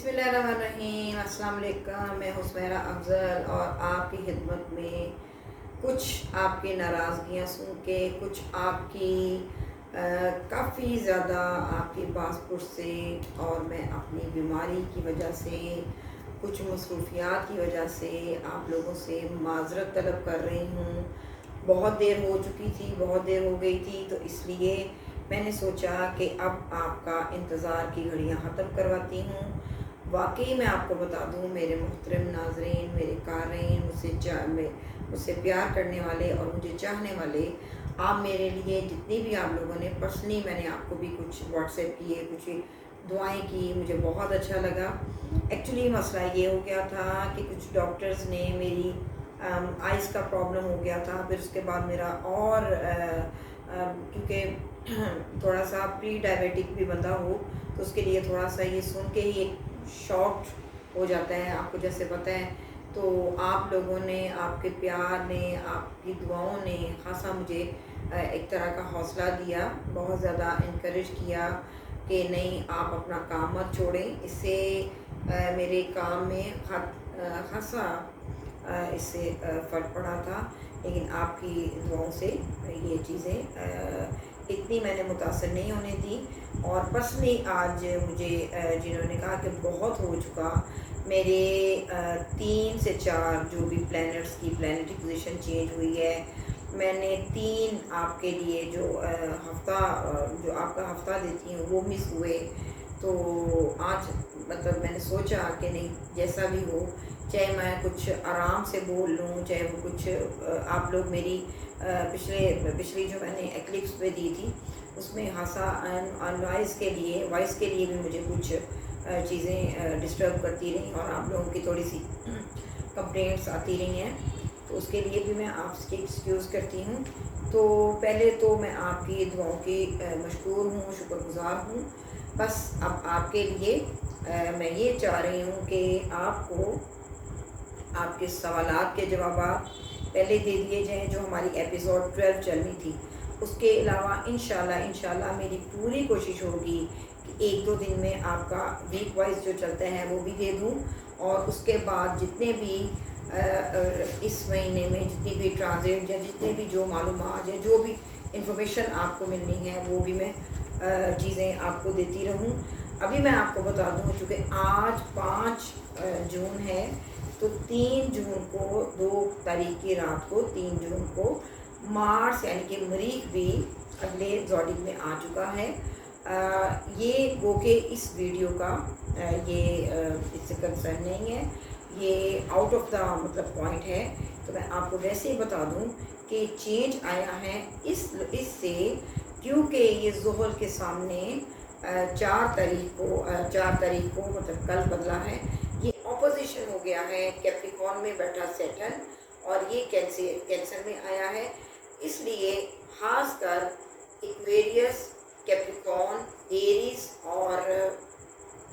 बिस्मिल्लाहिर्रहमानिर्रहीम। अस्सलाम वालेकुम। मैं हुस्मैरा अफजल और आपकी खिदमत में कुछ आपकी नाराज़गियाँ सुन के, कुछ आपकी काफ़ी ज़्यादा आपकी पासपोर्ट से और मैं अपनी बीमारी की वजह से, कुछ मसरूफियात की वजह से आप लोगों से माज़रत तलब कर रही हूँ। बहुत देर हो चुकी थी, बहुत देर हो गई थी, तो इसलिए मैंने सोचा कि अब आपका इंतज़ार की घड़ियाँ ख़त्म करवाती हूँ। वाकई मैं आपको बता दूँ मेरे मोहतरम नाज़रीन, मेरे क़ारीन, मुझसे प्यार करने वाले और मुझे चाहने वाले, आप मेरे लिए जितनी भी आप लोगों ने पर्सनली, मैंने आपको भी कुछ व्हाट्सएप किए, कुछ दुआएं की, मुझे बहुत अच्छा लगा। एक्चुअली मसला ये हो गया था कि कुछ डॉक्टर्स ने मेरी आइज़ का प्रॉब्लम हो गया था। फिर उसके बाद मेरा और क्योंकि थोड़ा सा प्री डायबिटिक भी बंदा हो तो उसके लिए थोड़ा सा ये सुन के ही एक शॉक्ड हो जाता है, आपको जैसे पता है। तो आप लोगों ने, आपके प्यार ने, आपकी दुआओं ने खासा मुझे एक तरह का हौसला दिया, बहुत ज़्यादा इनकरेज किया कि नहीं, आप अपना काम मत छोड़ें। इससे मेरे काम में खासा इससे फ़र्क पड़ा था। लेकिन आपकी दुआओं से ये चीज़ें इतनी मैंने मुतासर नहीं होने दी। और पर्सनली आज मुझे जिन्होंने कहा कि बहुत हो चुका, मेरे 3 से 4 जो भी प्लैनेट्स की प्लैनेटरी पोजीशन चेंज हुई है, मैंने 3 आपके लिए जो हफ्ता जो आपका हफ्ता देती हूँ वो मिस हुए। तो आज मतलब मैंने सोचा कि नहीं, जैसा भी हो, चाहे मैं कुछ आराम से बोल लूँ, चाहे वो कुछ आप लोग मेरी पिछली जो मैंने एक्लिप्स पे दी थी उसमें हासा वॉइस के लिए भी मुझे कुछ चीज़ें डिस्टर्ब करती रहीं और आप लोगों की थोड़ी सी कंप्लेंट्स आती रही हैं, तो उसके लिए भी मैं आपसे एक्सक्यूज़ करती हूँ। तो पहले तो मैं आपकी दुआओं की मशकूर हूँ, शुक्रगुज़ार हूँ। बस अब आपके लिए मैं ये चाह रही हूँ कि आपको आपके सवालात के जवाब पहले दे दिए जाएँ, जो हमारी एपिसोड 12 चल रही थी। उसके अलावा इंशाल्लाह मेरी पूरी कोशिश होगी कि 1-2 दिन में आपका वीक वाइज जो चलता है वो भी दे दूँ। और उसके बाद जितने भी इस महीने में जितनी भी ट्रांजिट या जितने भी जो मालूमात या जो भी इंफॉर्मेशन आपको मिलनी है वो भी मैं चीज़ें आपको देती रहूँ। अभी मैं आपको बता दूँ, चूँकि आज 5 जून है, तो 3 जून को, 2 तारीख की रात को 3 जून को मार्स यानी कि मरीख भी अगले ज़ोडिक में आ चुका है। ये गो के इस वीडियो का ये इससे कंसर्न नहीं है, ये आउट ऑफ द मतलब पॉइंट है। तो मैं आपको वैसे ही बता दूं कि चेंज आया है इससे, क्योंकि ये ज़ोहर के सामने 4 तारीख को मतलब कल बदला है, ये ऑपोजिशन हो गया है कैप्रिकॉर्न में बैठा सैटर्न, और ये कैंसर में आया है। इसलिए खासकर एक्वेरियस, कैप्रिकॉर्न, एरीज और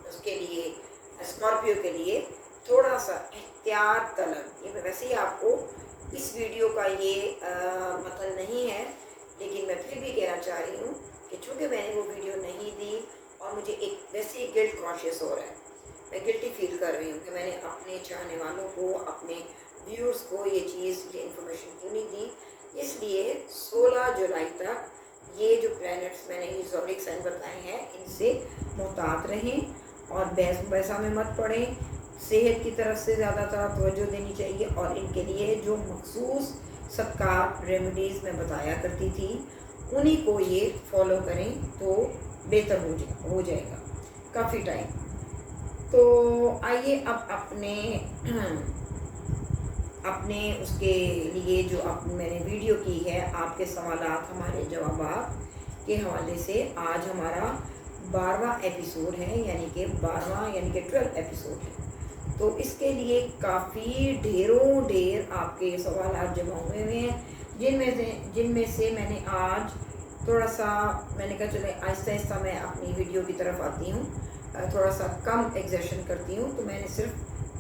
उसके लिए स्कॉर्पियो के लिए थोड़ा सा एहतियात तलब। ये मैं वैसे ही आपको इस वीडियो का ये मतलब नहीं है, लेकिन मैं फिर भी कहना चाह रही हूँ कि चूँकि मैंने वो वीडियो नहीं दी और मुझे एक वैसे ही गिल्ट कॉन्शियस हो रहा है, मैं गिल्टी फील कर रही हूँ कि मैंने अपने चाहने वालों को, अपने व्यूअर्स को ये इन्फॉर्मेशन क्यों नहीं दी। इसलिए 16 जुलाई तक ये जो प्लैनेट्स मैंने ये ज़ोडिक साइन बताए हैं, इनसे मुहतात रहें और पैसा में मत पड़ें। सेहत की तरफ से ज़्यादातर तवज्जो देनी चाहिए और इनके लिए जो मखसूस सदक़ात रेमेडीज़ मैं बताया करती थी, उन्हीं को ये फॉलो करें तो बेहतर हो जाएगा काफ़ी टाइम। तो आइए अब अपने उसके लिए जो मैंने वीडियो की है, आपके सवालात हमारे जवाबात के हवाले से आज हमारा 12वां एपिसोड है, यानी कि 12 एपिसोड है। तो इसके लिए काफ़ी ढेर आपके सवालात जमा हुए हैं, जिनमें से मैंने आज थोड़ा सा, मैंने कहा चले आहिस्ता आहिस्ता मैं अपनी वीडियो की तरफ आती हूँ, थोड़ा सा कम एग्जर्शन करती हूँ। तो मैंने सिर्फ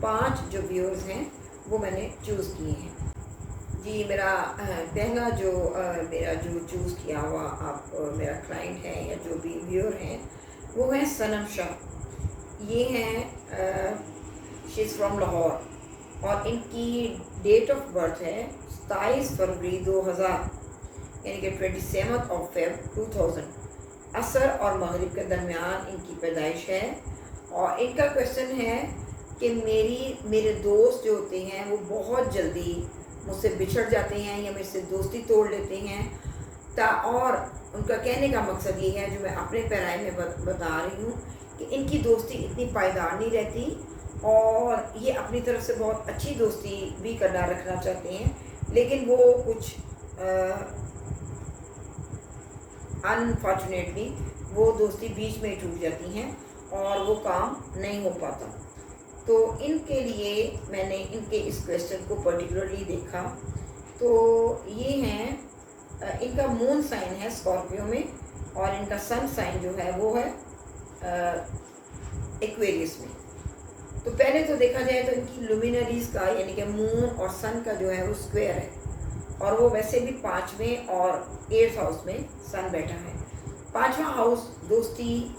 5 जो व्यूअर्स हैं वो मैंने चूज़ किए हैं। जी, मेरा पहला जो मेरा जो चूज़ किया हुआ आप मेरा क्लाइंट है या जो भी व्यूअर हैं, वो है सनम शाह। ये हैं शी इज़ फ्रॉम लाहौर और इनकी डेट ऑफ बर्थ है 27 फरवरी 2000, यानी कि 27 2000 असर और मगरिब के दरमियान इनकी पैदाइश है। और इनका क्वेश्चन है कि मेरे दोस्त जो होते हैं वो बहुत जल्दी मुझसे बिछड़ जाते हैं या मेरे से दोस्ती तोड़ लेते हैं। और उनका कहने का मकसद ये है, जो मैं अपने पैराए में बता रही हूँ, कि इनकी दोस्ती इतनी पायदार नहीं रहती और ये अपनी तरफ से बहुत अच्छी दोस्ती भी करना रखना चाहते हैं, लेकिन वो कुछ अनफॉर्चुनेटली वो दोस्ती बीच में ही टूट जाती हैं और वो काम नहीं हो पाता। तो इनके लिए मैंने इनके इस क्वेश्चन को पर्टिकुलरली देखा। तो ये हैं, इनका मून साइन है स्कॉर्पियो में और इनका सन साइन जो है वो है एक्वेरियस में। तो पहले तो देखा जाए तो इनकी लुमिनरीज का यानी कि मून और सन का जो है वो स्क्वायर है और वो वैसे भी 5वें और 8th हाउस में सन बैठा है। 5वां हाउस दोस्ती,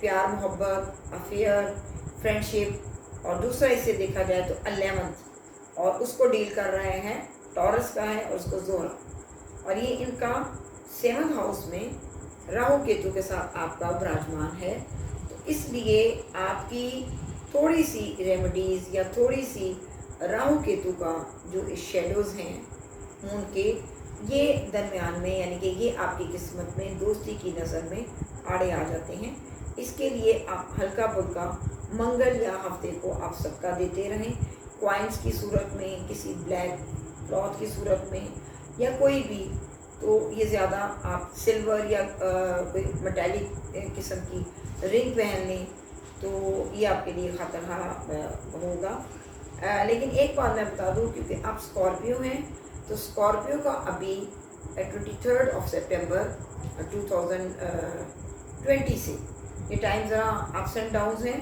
प्यार मोहब्बत, अफेयर, फ्रेंडशिप, और दूसरा इसे देखा जाए तो 11th और उसको डील कर रहे हैं, टॉरस का है और उसको जोरा, और ये इनका 7th हाउस में राहु केतु के साथ आपका विराजमान है। तो इसलिए आपकी थोड़ी सी रेमेडीज़ या थोड़ी सी राहु केतु का जो शेडोज़ हैं मून के, ये दरमियान में यानी कि ये आपकी किस्मत में दोस्ती की नज़र में आड़े आ जाते हैं। इसके लिए आप हल्का फुल्का मंगल या हफ्ते को आप सदका देते रहें, क्वाइंस की सूरत में, किसी ब्लैक क्लॉथ की सूरत में या कोई भी। तो ये ज़्यादा आप सिल्वर या कोई मेटालिक किस्म की रिंग पहन लें तो ये आपके लिए ख़तरा होगा। लेकिन एक बात मैं बता दूं, क्योंकि आप स्कॉर्पियो हैं तो स्कॉर्पियो का अभी 23 सितंबर 2020 से ये टाइम ज़रा अप्स एंड डाउन्स हैं।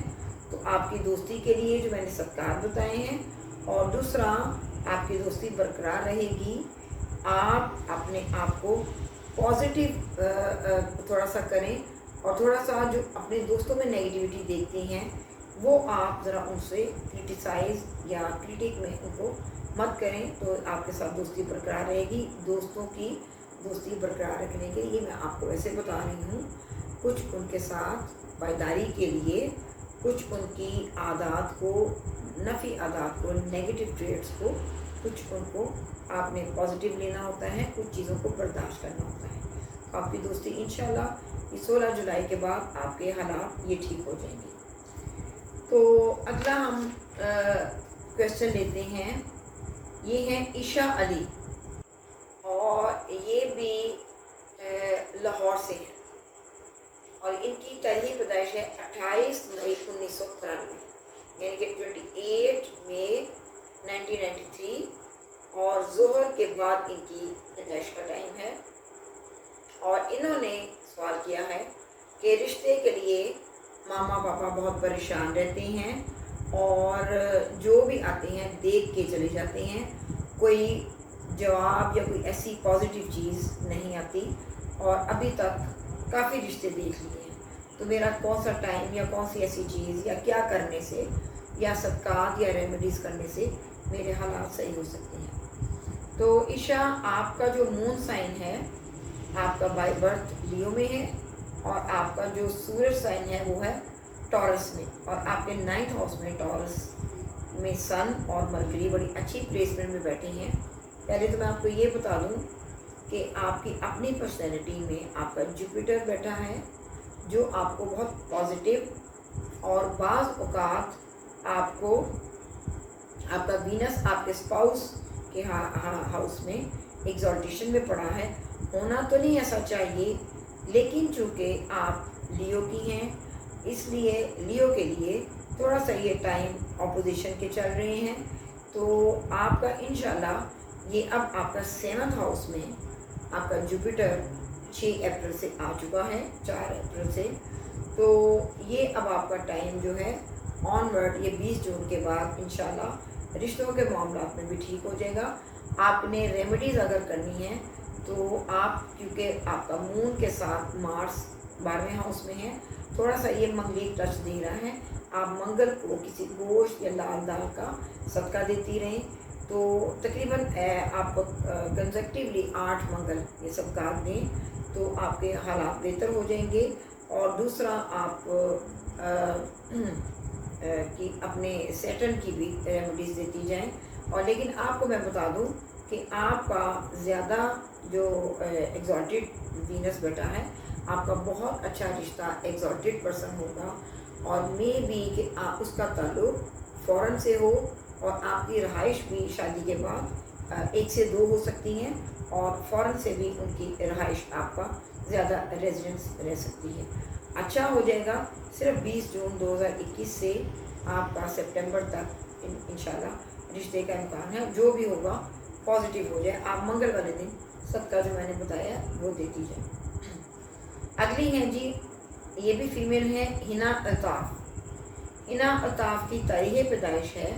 तो आपकी दोस्ती के लिए जो मैंने सत्कार बताए हैं, और दूसरा आपकी दोस्ती बरकरार रहेगी। आप अपने आप को पॉजिटिव थोड़ा सा करें और थोड़ा सा जो अपने दोस्तों में नेगेटिविटी देखते हैं वो आप ज़रा उनसे क्रिटिसाइज़ या क्रिटिक में उनको मत करें, तो आपके साथ दोस्ती बरकरार रहेगी। दोस्तों की दोस्ती बरकरार रखने के लिए मैं आपको वैसे बता रही हूँ, कुछ उनके साथ पायदारी के लिए, कुछ उनकी आदत को, नफ़ी आदत को, नेगेटिव ट्रेड्स को, कुछ उनको आपने पॉजिटिव लेना होता है, कुछ चीज़ों को बर्दाश्त करना होता है। आपकी दोस्ती इंशाल्लाह 16 जुलाई के बाद आपके हालात ये ठीक हो जाएंगे। तो अगला हम क्वेश्चन लेते हैं। ये हैं ईशा अली और ये भी लाहौर से हैं और इनकी तारीख पैदाइश है 28 मई 1993, यानी कि 28 मई 1993 और जोहर के बाद इनकी पैदाइश का टाइम है। और इन्होंने सवाल किया है कि रिश्ते के लिए मामा पापा बहुत परेशान रहते हैं और जो भी आते हैं देख के चले जाते हैं, कोई जवाब या कोई ऐसी पॉजिटिव चीज़ नहीं आती और अभी तक काफ़ी रिश्ते देख लिए हैं। तो मेरा कौन सा टाइम या कौन सी ऐसी चीज़ या क्या करने से या सदकात या रेमेडीज़ करने से मेरे हालात सही हो सकते हैं। तो ईशा, आपका जो मून साइन है आपका बाय बर्थ लियो में है और आपका जो सूरज साइन है वो है टॉरस में, और आपके 9th हाउस में टॉरस में सन और मरकरी बड़ी अच्छी प्लेसमेंट में बैठे हैं। पहले तो मैं आपको ये बता दूं कि आपकी अपनी पर्सनैलिटी में आपका जुपिटर बैठा है जो आपको बहुत पॉजिटिव, और बाज़ औक़ात आपको आपका वीनस आपके स्पाउस के हाउस में एग्जॉल्टेशन में पड़ा है। होना तो नहीं ऐसा चाहिए, लेकिन चूँकि आप लियो की हैं इसलिए लियो के लिए थोड़ा सा ये टाइम ऑपोजिशन के चल रहे हैं। तो आपका इंशाल्लाह ये अब आपका 7th हाउस में आपका जुपिटर 6 अप्रैल से आ चुका है, 4 अप्रैल से। तो ये अब आपका टाइम जो है ऑनवर्ड, ये 20 जून के बाद इंशाल्लाह रिश्तों के मामलों में भी ठीक हो जाएगा। आपने रेमेडीज़ अगर करनी है तो आप, क्योंकि आपका मून के साथ मार्स 12वें हाउस में है, थोड़ा सा ये मंगलिक टच दे रहा है, आप मंगल को किसी गोश्त या लाल दाल का सदका देती रहें, तो तकरीबन आप कंसेक्टिवली 8 मंगल ये सब काट दें तो आपके हालात बेहतर हो जाएंगे। और दूसरा आप कि अपने सेटन की भी रेमेडीज़ देती जाएं। और लेकिन आपको मैं बता दूं कि आपका ज़्यादा जो एग्जॉटिक वीनस बेटा है, आपका बहुत अच्छा रिश्ता एग्जॉटिक पर्सन होगा, और मे बी कि उसका ताल्लुक़ फ़ौरन से हो, और आपकी रहाइश भी शादी के बाद 1 से 2 हो सकती हैं, और फ़ौरन से भी उनकी रहाइश आपका ज़्यादा रेजिडेंस रह सकती है। अच्छा हो जाएगा। सिर्फ 20 जून 2021 से आपका सितंबर तक इंशाल्लाह रिश्ते का इम्कान है। जो भी होगा पॉजिटिव हो जाए। आप मंगल वाले दिन सदका जो मैंने बताया वो देती जाए। अगली हैं जी, ये भी फीमेल है, हिना अल्ताफ़। हिना अल्ताफ़ की तारीख़ पैदाइश है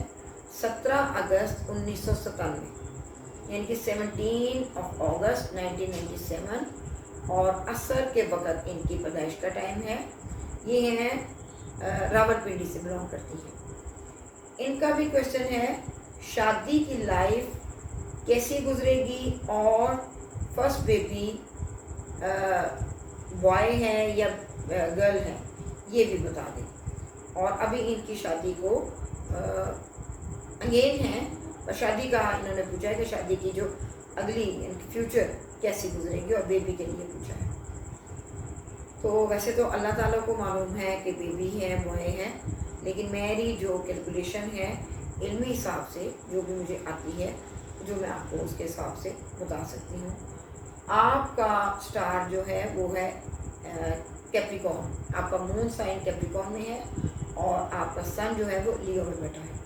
17 अगस्त 1997, यानी कि 17 अगस्त 1997, और असर के वक़्त इनकी पैदाइश का टाइम है। ये हैं रावलपिंडी से बिलोंग करती है। इनका भी क्वेश्चन है शादी की लाइफ कैसी गुजरेगी, और फर्स्ट बेबी बॉय है या गर्ल है, ये भी बता दें। और अभी इनकी शादी को अंगेज हैं, और शादी का इन्होंने पूछा है कि शादी की जो अगली इनकी फ्यूचर कैसी गुजरेगी, और बेबी के लिए पूछा है। तो वैसे तो अल्लाह ताला को मालूम है कि बेबी है बॉय है, लेकिन मेरी जो कैलकुलेशन है इल्मी हिसाब से जो भी मुझे आती है, जो मैं आपको उसके हिसाब से बता सकती हूँ। आपका स्टार जो है वो है कैप्रिकॉर्न, आपका मून साइन कैप्रिकॉर्न में है, और आपका सन जो है वो लियो में बैठा है,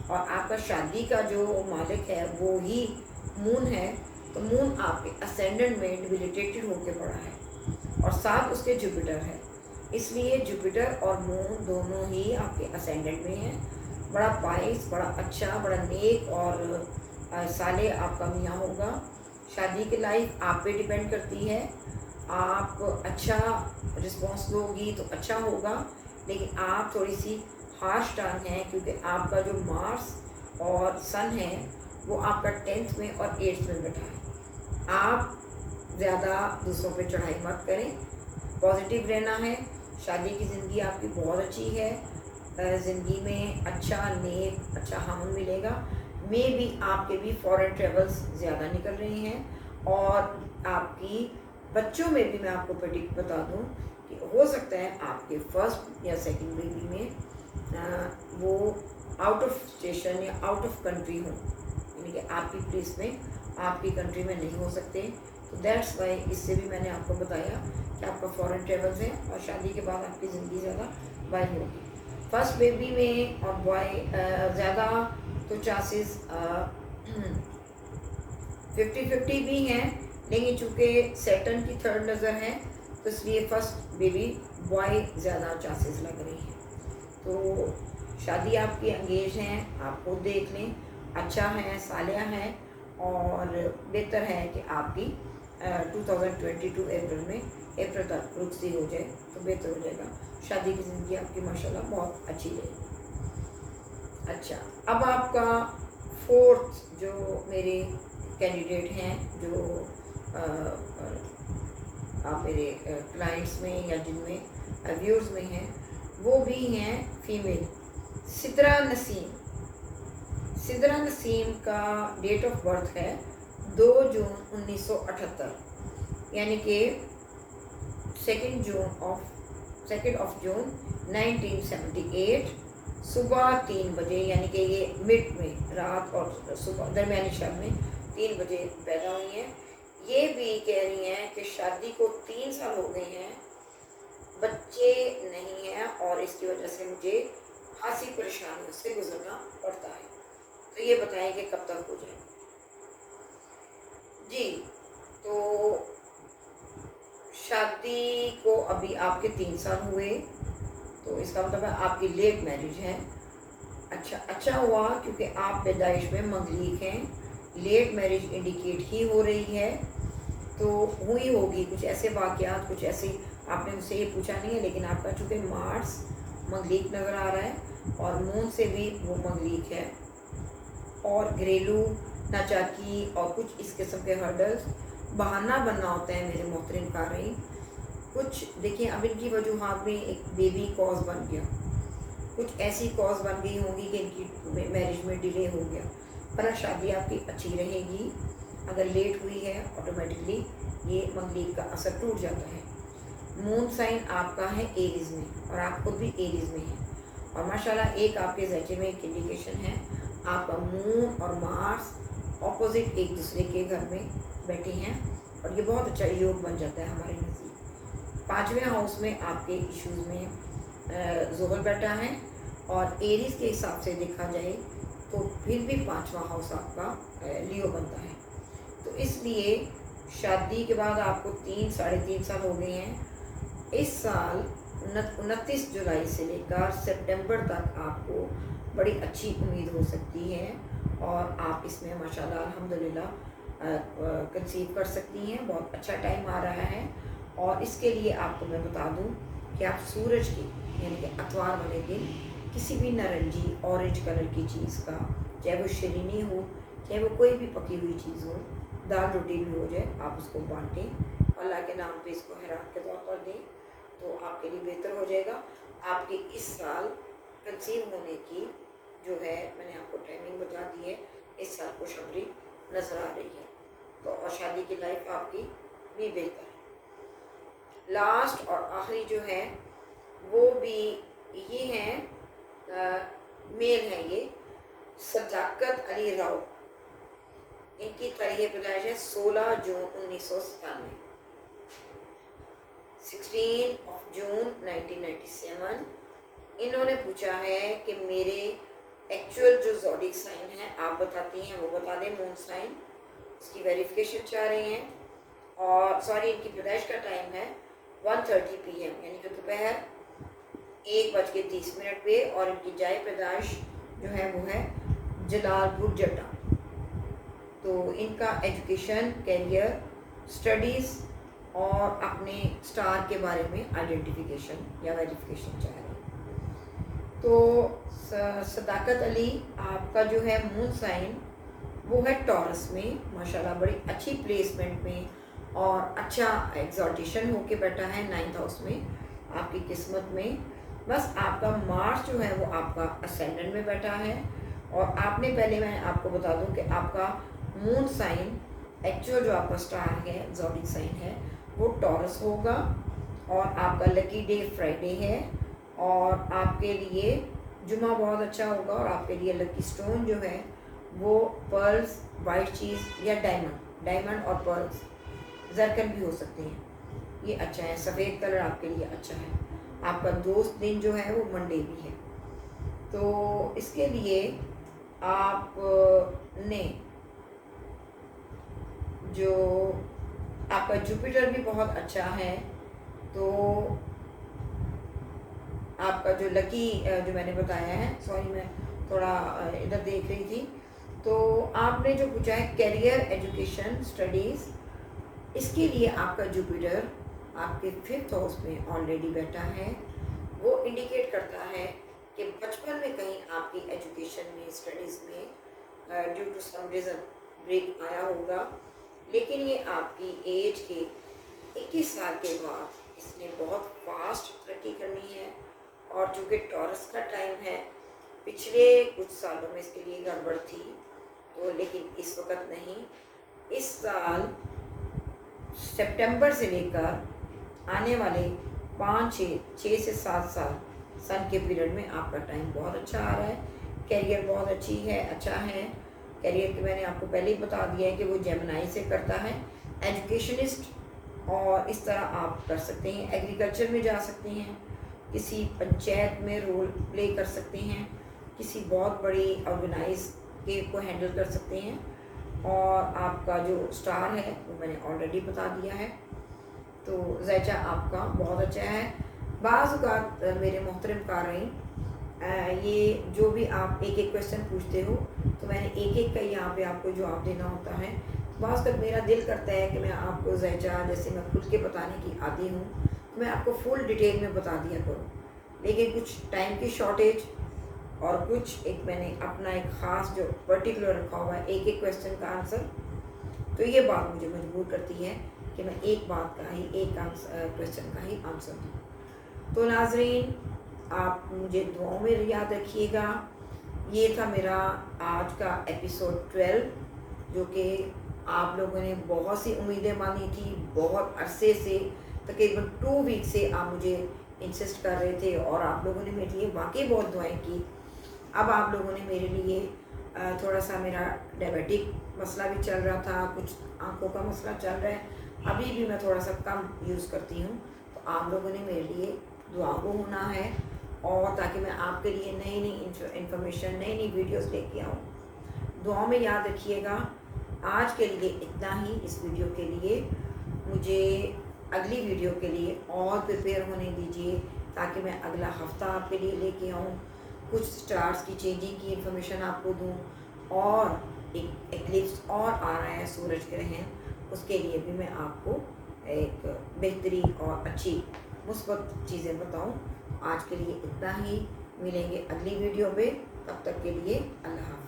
और आपका शादी का जो मालिक है वो ही मून है। तो मून आपके असेंडेंट में डिबिलिटेटेड होकर पड़ा है, और साथ उसके जुपिटर है, इसलिए जुपिटर और मून दोनों ही आपके असेंडेंट में हैं। बड़ा पाइस, बड़ा अच्छा, बड़ा नेक और साले आपका मियाँ होगा। शादी की लाइफ आप पे डिपेंड करती है। आप अच्छा रिस्पॉन्स दोगी तो अच्छा होगा, लेकिन आप थोड़ी सी हार्श टर्न है, क्योंकि आपका जो मार्स और सन है वो आपका 10th में और 8th में बैठा है। आप ज़्यादा दूसरों पे चढ़ाई मत करें, पॉजिटिव रहना है। शादी की ज़िंदगी आपकी बहुत अच्छी है, ज़िंदगी में अच्छा नेक अच्छा हम मिलेगा। मे भी आपके भी फॉरेन ट्रेवल्स ज़्यादा निकल रहे हैं, और आपकी बच्चों में भी मैं आपको प्रेडिक्ट बता दूं कि हो सकता है आपके फर्स्ट या सेकंड बेबी में वो आउट ऑफ स्टेशन या आउट ऑफ कंट्री हो, यानी कि आपकी प्लेस में आपकी कंट्री में नहीं हो सकते। तो दैट्स वाई इससे भी मैंने आपको बताया कि आपका फॉरेन ट्रेवल्स है, और शादी के बाद आपकी ज़िंदगी ज़्यादा वाइड होगी। फर्स्ट बेबी में और बॉय ज़्यादा तो चांसेस 50-50 भी हैं, लेकिन चूँकि सैटर्न की थर्ड नज़र है तो इसलिए फर्स्ट बेबी बॉय ज़्यादा चांसेस लग रही हैं। तो शादी आपकी एंगेज हैं, आप खुद देख लें, अच्छा है, सालिया है, और बेहतर है कि आपकी 2022 अप्रैल तक रुखसी हो जाए तो बेहतर हो जाएगा। शादी की ज़िंदगी आपकी माशाल्लाह बहुत अच्छी रहेगी। अच्छा, अब आपका फोर्थ जो मेरे कैंडिडेट हैं, जो आप मेरे क्लाइंट्स में या जिनमें व्यूअर्स में हैं, वो भी हैं फीमेल, सिद्रा नसीम। सिद्रा नसीम का डेट ऑफ बर्थ है 2 जून 1978, यानी कि 2 ऑफ जून 1978 सुबह 3 बजे, यानी कि ये मिड में रात और सुबह दरमियानी शब में 3 बजे पैदा हुई हैं। ये भी कह रही हैं कि शादी को 3 साल हो गए हैं, बच्चे नहीं हैं, और इसकी वजह से मुझे खासी परेशानियों से गुजरना पड़ता है। तो ये बताएं कि कब तक हो जाए जी। तो शादी को अभी आपके 3 साल हुए, तो इसका मतलब है आपकी लेट मैरिज है। अच्छा हुआ, क्योंकि आप पैदाइश में मंगलीक हैं, लेट मैरिज इंडिकेट ही हो रही है, तो हुई होगी कुछ ऐसे वाक़यात, कुछ ऐसे। आपने मुझसे ये पूछा नहीं है, लेकिन आपका चूँकि मंगलीक नज़र आ रहा है और मून से भी वो मंगलीक है। और घरेलू नाचाकी और कुछ इस किस्म के हर्डल्स बहाना बनना होता है मेरे मोहतरम क़ारीन। कुछ देखिए, अब इनकी वजूहात में एक बेबी कॉज बन गया, कुछ ऐसी कॉज बन गई होंगी कि इनकी मैरिज में डिले हो गया, पर शादी आपकी अच्छी रहेगी। अगर लेट हुई है ऑटोमेटिकली ये मंगलीक का असर टूट जाता है। मून साइन आपका है एरीज में और आप खुद भी एरीज में हैं और माशाल्लाह एक आपके ज़ैचे में एक इंडिकेशन है, आपका मून और मार्स ऑपोजिट एक दूसरे के घर में बैठे हैं और ये बहुत अच्छा योग बन जाता है हमारे नज़दीक। 5वें हाउस में आपके इश्यूज़ में ज़ोहल बैठा है और एरीज के हिसाब से देखा जाए तो फिर भी 5वां हाउस आपका लियो बनता है। तो इसलिए शादी के बाद आपको 3-3.5 साल हो गए हैं। इस साल 29 जुलाई से लेकर सितंबर तक आपको बड़ी अच्छी उम्मीद हो सकती है और आप इसमें माशाल्लाह अल्हम्दुलिल्लाह कंसीव कर सकती हैं। बहुत अच्छा टाइम आ रहा है और इसके लिए आपको मैं बता दूं कि आप सूरज की यानी कि अतवार वाले दिन किसी भी नारंगी ऑरेंज कलर की चीज़ का, चाहे वो शरीनी हो चाहे वो कोई भी पकी हुई चीज़ हो, दाल रोटी भी हो जाए, आप उसको बांटें, अल्लाह के नाम पे इसको खैरात के तौर पर दें तो आपके लिए बेहतर हो जाएगा। आपके इस साल कंसीव होने की जो है मैंने आपको टाइमिंग बता दी है, इस साल खुशखबरी नज़र आ रही है तो और शादी की लाइफ आपकी भी बेहतर है। लास्ट और आखिरी जो है वो भी ये हैं, मेल हैं ये सदाकत अली राव। इनकी तारीख़ पैदाइश है 16 जून 1997, 16 जून 1997। इन्होंने पूछा है कि मेरे एक्चुअल जो ज़ोडिक साइन है आप बताती हैं वो बता दें, मून साइन, इसकी वेरिफिकेशन चाह रहे हैं। और सॉरी, इनकी पैदाइश का टाइम है 1:30 PM यानी कि दोपहर 1:30 पे और इनकी जाए पैदाइश जो है वो है जलालपुर जटा। तो इनका एजुकेशन, कैरियर, स्टडीज़ और अपने स्टार के बारे में आइडेंटिफिकेशन या वेरिफिकेशन चाह रहे हैं। तो सदाकत अली आपका जो है मून साइन वो है टॉरस में, माशाल्लाह बड़ी अच्छी प्लेसमेंट में और अच्छा एग्जॉल्टेशन होके बैठा है 9th हाउस में आपकी किस्मत में। बस आपका मार्स जो है वो आपका असेंडेंट में बैठा है और आपने पहले मैं आपको बता दूं कि आपका मून साइन एक्चुअल जो आपका स्टार है ज़ोडिक साइन है वो टॉरस होगा और आपका लकी डे फ्राइडे है और आपके लिए जुमा बहुत अच्छा होगा और आपके लिए लकी स्टोन जो है वो पर्ल्स, वाइट चीज़ या डायमंड और पर्ल्स, जरकन भी हो सकते हैं, ये अच्छा है। सफ़ेद कलर आपके लिए अच्छा है। आपका दोस्त दिन जो है वो मंडे भी है। तो इसके लिए आपने जो आपका जुपिटर भी बहुत अच्छा है, तो आपका जो लकी जो मैंने बताया है, सॉरी मैं थोड़ा इधर देख रही थी, तो आपने जो पूछा है कैरियर, एजुकेशन, स्टडीज़, इसके लिए आपका जुपिटर आपके 5th हाउस में ऑलरेडी बैठा है। वो इंडिकेट करता है कि बचपन में कहीं आपकी एजुकेशन में, स्टडीज़ में due to some reason break आया होगा, लेकिन ये आपकी एज के 21 साल के बाद इसने बहुत फास्ट तरक्की करनी है। और चूँकि टॉरस का टाइम है, पिछले कुछ सालों में इसके लिए गड़बड़ थी तो, लेकिन इस वक्त नहीं। इस साल सितंबर से लेकर आने वाले 6 से 7 साल सन के पीरियड में आपका टाइम बहुत अच्छा आ रहा है। कैरियर बहुत अच्छी है, अच्छा है। कैरियर की मैंने आपको पहले ही बता दिया है कि वो जेमिनी से करता है, एजुकेशनिस्ट, और इस तरह आप कर सकते हैं। एग्रीकल्चर में जा सकते हैं, किसी पंचायत में रोल प्ले कर सकते हैं, किसी बहुत बड़ी ऑर्गेनाइज के को हैंडल कर सकते हैं। और आपका जो स्टार है वो मैंने ऑलरेडी बता दिया है। तो ज़ैचा आपका बहुत अच्छा है। बाज़ औक़ात मेरे मोहतरम क़ारीन, ये जो भी आप एक एक क्वेश्चन पूछते हो तो मैंने एक एक का यहाँ पे आपको जवाब देना होता है। बाज़ औक़ात मेरा दिल करता है कि मैं आपको ज़ैचा जैसे मैं खुल के बताने की आदी हूँ, मैं आपको फुल डिटेल में बता दिया करूँ, लेकिन कुछ टाइम की शॉर्टेज और कुछ एक मैंने अपना एक ख़ास जो पर्टिकुलर रखा हुआ है एक क्वेश्चन का आंसर, तो ये बात मुझे मजबूर करती है कि मैं एक बात का ही एक क्वेश्चन का ही आंसर दूँ। तो नाजरीन, आप मुझे दुआओं में याद रखिएगा। ये था मेरा आज का एपिसोड 12, जो कि आप लोगों ने बहुत सी उम्मीदें मानी थी, बहुत अरसे से, तकरीबन 2 वीक से आप मुझे इंसिस्ट कर रहे थे और आप लोगों ने मेरे लिए वाकई बहुत दुआएं की। अब आप लोगों ने मेरे लिए थोड़ा सा, मेरा डायबिटिक मसला भी चल रहा था, कुछ आंखों का मसला चल रहा है, अभी भी मैं थोड़ा सा कम यूज़ करती हूँ, तो आप लोगों ने मेरे लिए दुआ को होना है, और ताकि मैं आपके लिए नई नई इंफॉर्मेशन, नई नई वीडियोस लेके आऊँ। दुआ में याद रखिएगा। आज के लिए इतना ही इस वीडियो के लिए। मुझे अगली वीडियो के लिए और प्रिपेयर होने दीजिए, ताकि मैं अगला हफ्ता आपके लिए लेके आऊँ, कुछ स्टार्स की चेंजिंग की इन्फॉर्मेशन आपको दूँ, और एक एक्लिप्स और आ रहा है सूरज ग्रहण, उसके लिए भी मैं आपको एक बेहतरीन और अच्छी मुस्बत चीज़ें बताऊँ। आज के लिए इतना ही, मिलेंगे अगली वीडियो पे, तब तक के लिए अल्लाह हाफ़िज़।